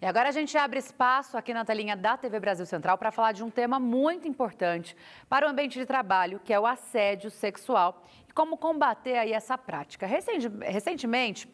E agora a gente abre espaço aqui na telinha da TV Brasil Central para falar de um tema muito importante para o ambiente de trabalho, que é o assédio sexual e como combater aí essa prática. Recentemente,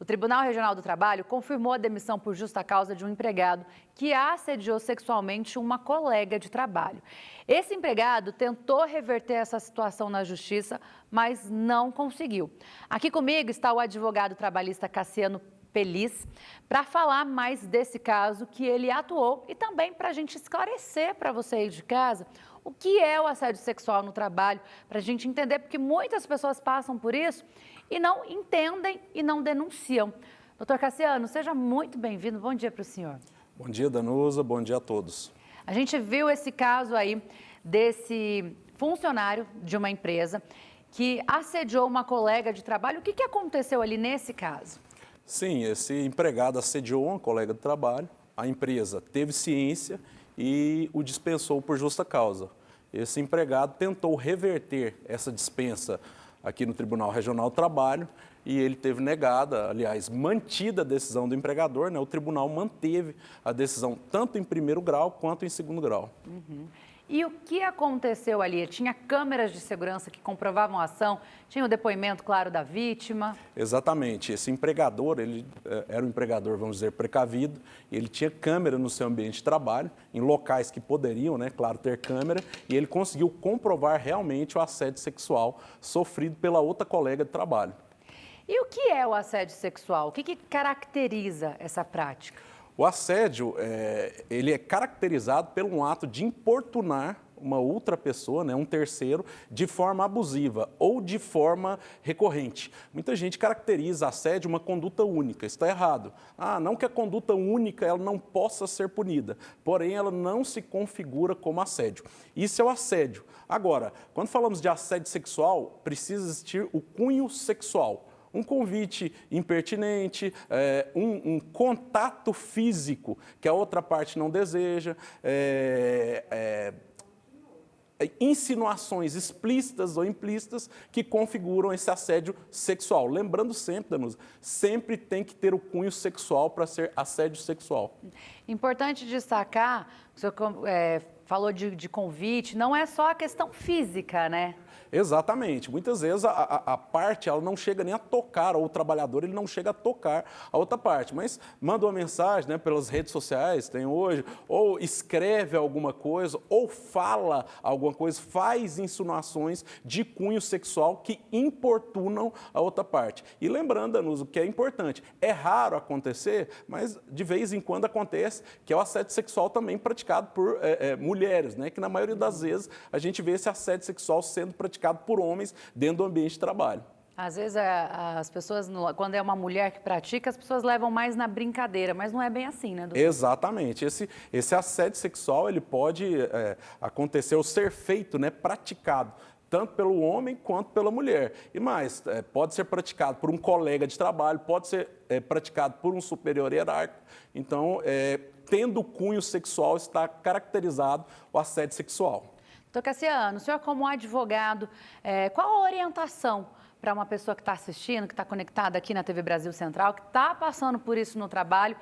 o Tribunal Regional do Trabalho confirmou a demissão por justa causa de um empregado que assediou sexualmente uma colega de trabalho. Esse empregado tentou reverter essa situação na justiça, mas não conseguiu. Aqui comigo está o advogado trabalhista Cassiano Pelis, para falar mais desse caso que ele atuou e também para a gente esclarecer para você aí de casa o que é o assédio sexual no trabalho, para a gente entender, porque muitas pessoas passam por isso e não entendem e não denunciam. Doutor Cassiano, seja muito bem-vindo. Bom dia para o senhor. Bom dia, Danusa. Bom dia a todos. A gente viu esse caso aí desse funcionário de uma empresa que assediou uma colega de trabalho. O que aconteceu ali nesse caso? Sim, esse empregado assediou uma colega de trabalho, a empresa teve ciência e o dispensou por justa causa. Esse empregado tentou reverter essa dispensa aqui no Tribunal Regional do Trabalho e ele teve negada, aliás, mantida a decisão do empregador, né? O tribunal manteve a decisão tanto em primeiro grau quanto em segundo grau. E o que aconteceu ali? Tinha câmeras de segurança que comprovavam a ação? Tinha o depoimento, claro, da vítima? Exatamente. Esse empregador, ele era um empregador, vamos dizer, precavido. Ele tinha câmera no seu ambiente de trabalho, em locais que poderiam, né, claro, ter câmera. E ele conseguiu comprovar realmente o assédio sexual sofrido pela outra colega de trabalho. E o que é o assédio sexual? O que caracteriza essa prática? O assédio, ele é caracterizado por um ato de importunar uma outra pessoa, né, um terceiro, de forma abusiva ou de forma recorrente. Muita gente caracteriza assédio uma conduta única, está errado. Não que a conduta única ela não possa ser punida, porém ela não se configura como assédio. Isso é o assédio. Agora, quando falamos de assédio sexual, precisa existir o cunho sexual. Um convite impertinente, um contato físico que a outra parte não deseja, insinuações explícitas ou implícitas que configuram esse assédio sexual. Lembrando sempre, Danusa, sempre tem que ter o cunho sexual para ser assédio sexual. Importante destacar, o senhor falou de convite, não é só a questão física, né? Exatamente. Muitas vezes a parte ela não chega nem a tocar, ou o trabalhador ele não chega a tocar a outra parte, mas manda uma mensagem, né, pelas redes sociais, tem hoje, ou escreve alguma coisa, ou fala alguma coisa, faz insinuações de cunho sexual que importunam a outra parte. E lembrando, Danusa, o que é importante, é raro acontecer, mas de vez em quando acontece, que é o assédio sexual também praticado por mulheres, né, que na maioria das vezes a gente vê esse assédio sexual sendo praticado por homens dentro do ambiente de trabalho. Às vezes as pessoas, quando é uma mulher que pratica, as pessoas levam mais na brincadeira, mas não é bem assim, né, doutor? Exatamente. Esse assédio sexual, ele pode acontecer ou ser feito, né, praticado, tanto pelo homem quanto pela mulher. E mais, pode ser praticado por um colega de trabalho, pode ser praticado por um superior hierárquico. Então, tendo cunho sexual, está caracterizado o assédio sexual. Doutor Cassiano, o senhor como advogado, qual a orientação para uma pessoa que está assistindo, que está conectada aqui na TV Brasil Central, que está passando por isso no trabalho?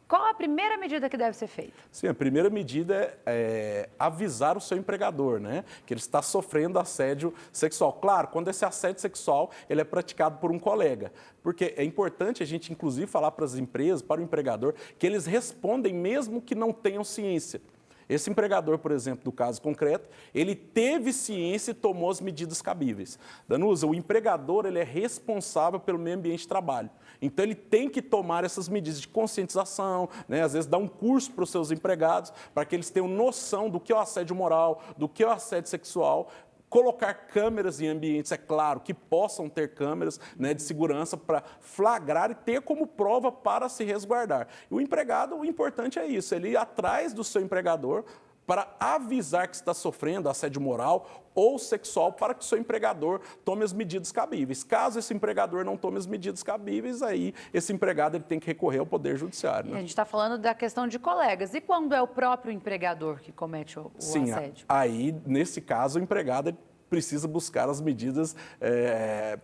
Qual a primeira medida que deve ser feita? Sim, a primeira medida é avisar o seu empregador, né, que ele está sofrendo assédio sexual. Claro, quando esse assédio sexual ele é praticado por um colega, porque é importante a gente, inclusive, falar para as empresas, para o empregador, que eles respondem mesmo que não tenham ciência. Esse empregador, por exemplo, do caso concreto, ele teve ciência e tomou as medidas cabíveis. Danusa, o empregador ele é responsável pelo meio ambiente de trabalho. Então, ele tem que tomar essas medidas de conscientização, né? Às vezes dar um curso para os seus empregados, para que eles tenham noção do que é o assédio moral, do que é o assédio sexual. Colocar câmeras em ambientes, é claro, que possam ter câmeras, né, de segurança para flagrar e ter como prova para se resguardar. E o empregado, o importante é isso, ele ir atrás do seu empregador para avisar que está sofrendo assédio moral ou sexual para que o seu empregador tome as medidas cabíveis. Caso esse empregador não tome as medidas cabíveis, aí esse empregado ele tem que recorrer ao Poder Judiciário. Né? A gente está falando da questão de colegas. E quando é o próprio empregador que comete o assédio? Aí, nesse caso, o empregado precisa buscar as medidas,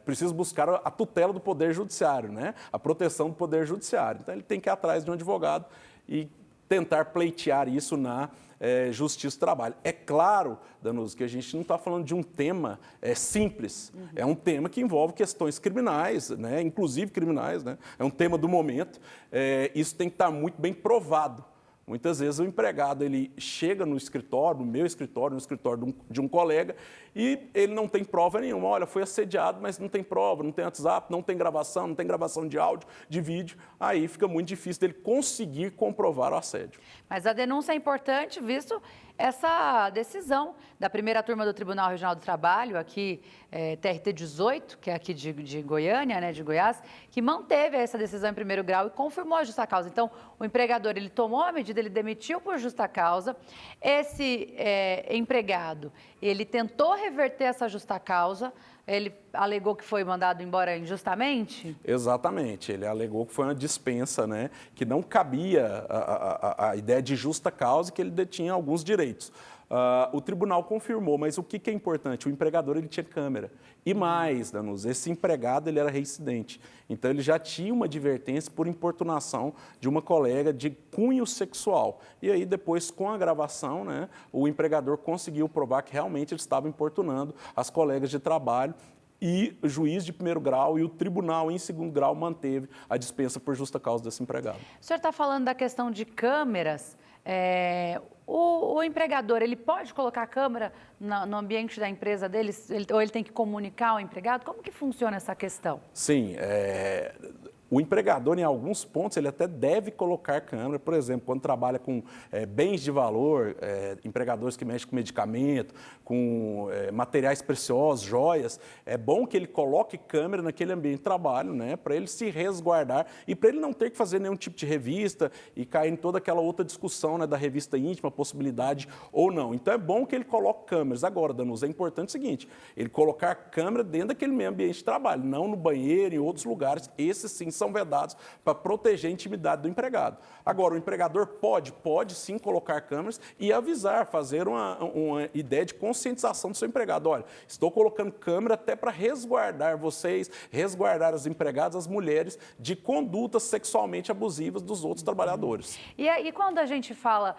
precisa buscar a tutela do Poder Judiciário, né? A proteção do Poder Judiciário. Então, ele tem que ir atrás de um advogado e tentar pleitear isso na Justiça do Trabalho. É claro, Danusa, que a gente não está falando de um tema simples. É um tema que envolve questões criminais, né? Inclusive criminais, né? É um tema do momento. Isso tem que estar muito bem provado. Muitas vezes o empregado ele chega no escritório, no meu escritório, no escritório de um colega, e ele não tem prova nenhuma. Olha, foi assediado, mas não tem prova, não tem WhatsApp, não tem gravação de áudio, de vídeo. Aí fica muito difícil dele conseguir comprovar o assédio. Mas a denúncia é importante, visto essa decisão da primeira turma do Tribunal Regional do Trabalho, aqui, TRT 18, que é aqui de Goiânia, né, de Goiás, que manteve essa decisão em primeiro grau e confirmou a justa causa. Então, o empregador, ele tomou a medida, ele demitiu por justa causa. Esse empregado, ele tentou reverter essa justa causa, ele alegou que foi mandado embora injustamente? Exatamente, ele alegou que foi uma dispensa, né, que não cabia a ideia de justa causa e que ele detinha alguns direitos. O tribunal confirmou, mas o que é importante? O empregador ele tinha câmera. E mais, Danusa, esse empregado ele era reincidente. Então ele já tinha uma advertência por importunação de uma colega de cunho sexual. E aí depois, com a gravação, né, o empregador conseguiu provar que realmente ele estava importunando as colegas de trabalho. E o juiz de primeiro grau e o tribunal em segundo grau manteve a dispensa por justa causa desse empregado. O senhor está falando da questão de câmeras. O empregador, ele pode colocar a câmera no ambiente da empresa dele, ou ele tem que comunicar ao empregado? Como que funciona essa questão? Sim, o empregador, em alguns pontos, ele até deve colocar câmera, por exemplo, quando trabalha com bens de valor, empregadores que mexem com medicamento, com materiais preciosos, joias, é bom que ele coloque câmera naquele ambiente de trabalho, né, para ele se resguardar e para ele não ter que fazer nenhum tipo de revista e cair em toda aquela outra discussão, né, da revista íntima, possibilidade ou não. Então é bom que ele coloque câmeras. Agora, Danusa, é importante o seguinte, ele colocar câmera dentro daquele meio ambiente de trabalho, não no banheiro e outros lugares, esses sim são vedados para proteger a intimidade do empregado. Agora, o empregador pode sim colocar câmeras e avisar, fazer uma ideia de conscientização do seu empregado. Olha, estou colocando câmera até para resguardar vocês, resguardar as empregadas, as mulheres, de condutas sexualmente abusivas dos outros trabalhadores. E quando a gente fala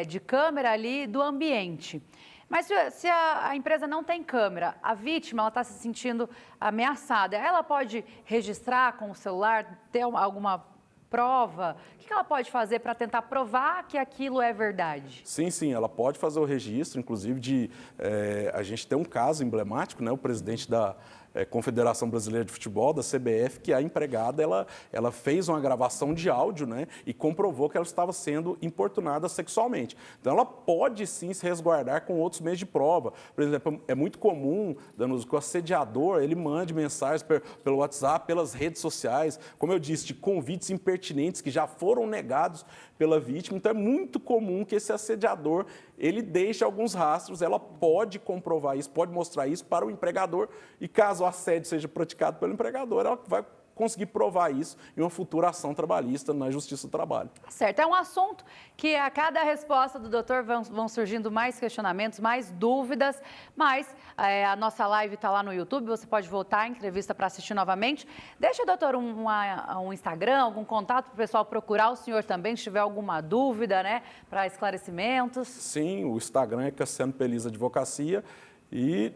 de câmera ali do ambiente, mas se a empresa não tem câmera, a vítima está se sentindo ameaçada, ela pode registrar com o celular, ter alguma prova? O que ela pode fazer para tentar provar que aquilo é verdade? Sim, ela pode fazer o registro, inclusive a gente tem um caso emblemático, né? O presidente da Confederação Brasileira de Futebol, da CBF, que a empregada ela fez uma gravação de áudio, né, e comprovou que ela estava sendo importunada sexualmente. Então, ela pode sim se resguardar com outros meios de prova. Por exemplo, é muito comum, Danusa, que o assediador ele mande mensagens pelo WhatsApp, pelas redes sociais, como eu disse, de convites impertinentes que já foram negados pela vítima. Então, é muito comum que esse assediador ele deixe alguns rastros. Ela pode comprovar isso, pode mostrar isso para o empregador e caso o assédio seja praticado pelo empregador, ela vai conseguir provar isso em uma futura ação trabalhista na Justiça do Trabalho. Certo, é um assunto que a cada resposta do doutor vão surgindo mais questionamentos, mais dúvidas, mas a nossa live está lá no YouTube, você pode voltar à entrevista para assistir novamente. Deixa, doutor, um Instagram, algum contato para o pessoal procurar o senhor também, se tiver alguma dúvida, né, para esclarecimentos. Sim, o Instagram é Cassiano Peliza Advocacia. E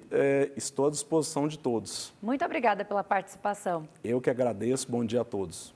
estou à disposição de todos. Muito obrigada pela participação. Eu que agradeço. Bom dia a todos.